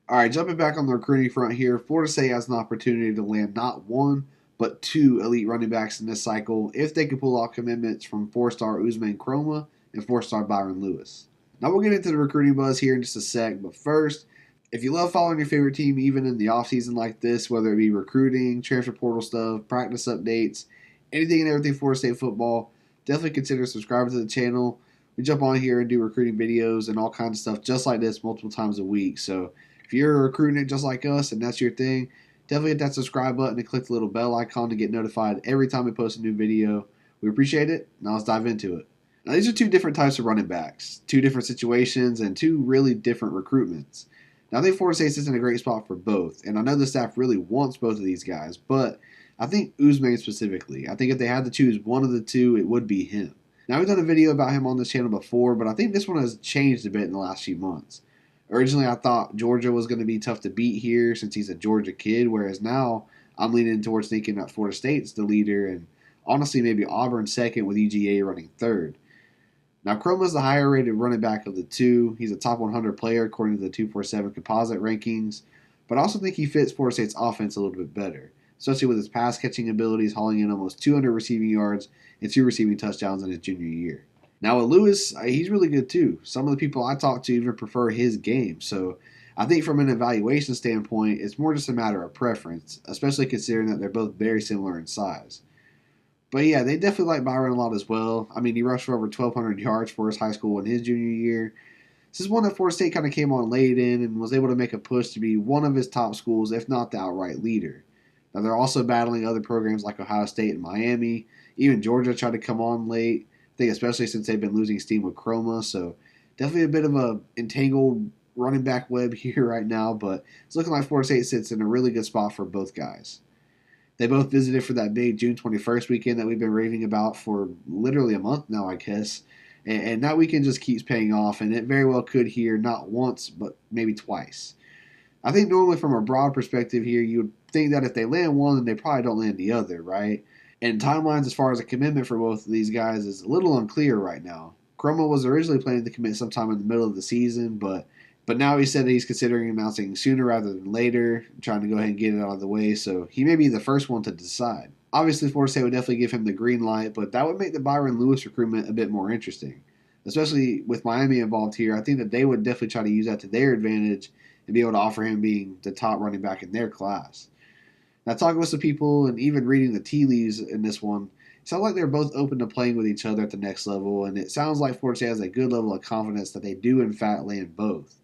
All right, jumping back on the recruiting front here, Florida State has an opportunity to land not one, but two elite running backs in this cycle if they can pull off commitments from four-star Usman Chroma and four-star Byron Lewis. Now, we'll get into the recruiting buzz here in just a sec, but first, if you love following your favorite team even in the offseason like this, whether it be recruiting, transfer portal stuff, practice updates, anything and everything Florida State football, definitely consider subscribing to the channel. We jump on here and do recruiting videos and all kinds of stuff just like this multiple times a week. So if you're recruiting it just like us and that's your thing, definitely hit that subscribe button and click the little bell icon to get notified every time we post a new video. We appreciate it. Now let's dive into it. Now, these are two different types of running backs, two different situations, and two really different recruitments. Now, I think Florida State is in a great spot for both, and I know the staff really wants both of these guys, but I think Usman specifically. I think if they had to choose one of the two, it would be him. Now, we've done a video about him on this channel before, but I think this one has changed a bit in the last few months. Originally, I thought Georgia was going to be tough to beat here since he's a Georgia kid, whereas now I'm leaning towards thinking that Florida State's the leader, and honestly, maybe Auburn second with UGA running third. Now, Chroma's the higher rated running back of the two. He's a top 100 player according to the 247 composite rankings, but I also think he fits Florida State's offense a little bit better, especially with his pass catching abilities, hauling in almost 200 receiving yards and two receiving touchdowns in his junior year. Now, with Lewis, he's really good too. Some of the people I talk to even prefer his game, so I think from an evaluation standpoint, it's more just a matter of preference, especially considering that they're both very similar in size. But yeah, they definitely like Byron a lot as well. I mean, he rushed for over 1,200 yards for his high school in his junior year. This is one that Florida State kind of came on late in and was able to make a push to be one of his top schools, if not the outright leader. Now, they're also battling other programs like Ohio State and Miami. Even Georgia tried to come on late. I think especially since they've been losing steam with Chroma. So definitely a bit of a entangled running back web here right now. But it's looking like Florida State sits in a really good spot for both guys. They both visited for that big June 21st weekend that we've been raving about for literally a month now, I guess. And that weekend just keeps paying off, and it very well could here not once, but maybe twice. I think normally from a broad perspective here, you would think that if they land one, then they probably don't land the other, right? And timelines as far as a commitment for both of these guys is a little unclear right now. Chroma was originally planning to commit sometime in the middle of the season, but now he said that he's considering announcing sooner rather than later, trying to go ahead and get it out of the way, so he may be the first one to decide. Obviously, Florida State would definitely give him the green light, but that would make the Byron Lewis recruitment a bit more interesting. Especially with Miami involved here, I think that they would definitely try to use that to their advantage and be able to offer him being the top running back in their class. Now, talking with some people and even reading the tea leaves in this one, it sounds like they're both open to playing with each other at the next level, and it sounds like Florida State has a good level of confidence that they do, in fact, land both.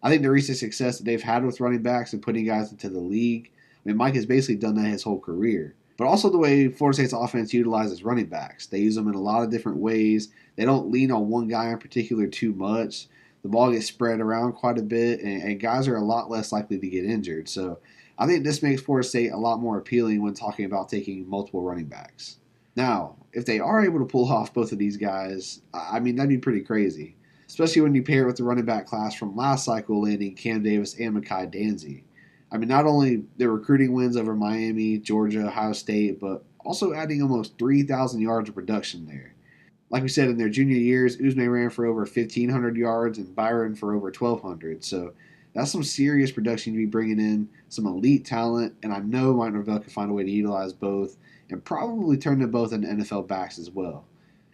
I think the recent success that they've had with running backs and putting guys into the league, I mean, Mike has basically done that his whole career. But also the way Florida State's offense utilizes running backs. They use them in a lot of different ways. They don't lean on one guy in particular too much. The ball gets spread around quite a bit, and guys are a lot less likely to get injured. So I think this makes Florida State a lot more appealing when talking about taking multiple running backs. Now, if they are able to pull off both of these guys, I mean, that'd be pretty crazy, especially when you pair it with the running back class from last cycle landing Cam Davis and Mekhi Danzy. I mean, not only their recruiting wins over Miami, Georgia, Ohio State, but also adding almost 3,000 yards of production there. Like we said, in their junior years, Usman ran for over 1,500 yards and Byron for over 1,200. So that's some serious production to be bringing in, some elite talent, and I know Mike Norvell can find a way to utilize both and probably turn them both into NFL backs as well.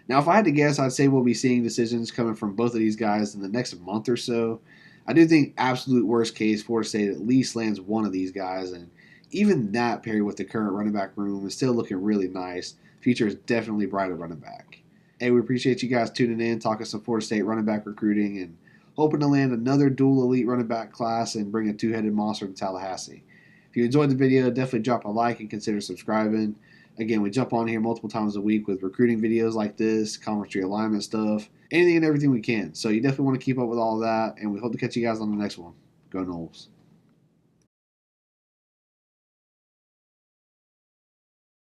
Now, if I had to guess, I'd say we'll be seeing decisions coming from both of these guys in the next month or so. I do think absolute worst case, Florida State at least lands one of these guys, and even that paired with the current running back room is still looking really nice. Future is definitely bright at running back. Hey, we appreciate you guys tuning in, talking some Florida State running back recruiting, and hoping to land another dual elite running back class and bring a two-headed monster to Tallahassee. If you enjoyed the video, definitely drop a like and consider subscribing. Again, we jump on here multiple times a week with recruiting videos like this, conference realignment stuff, anything and everything we can. So you definitely want to keep up with all of that, and we hope to catch you guys on the next one. Go Noles.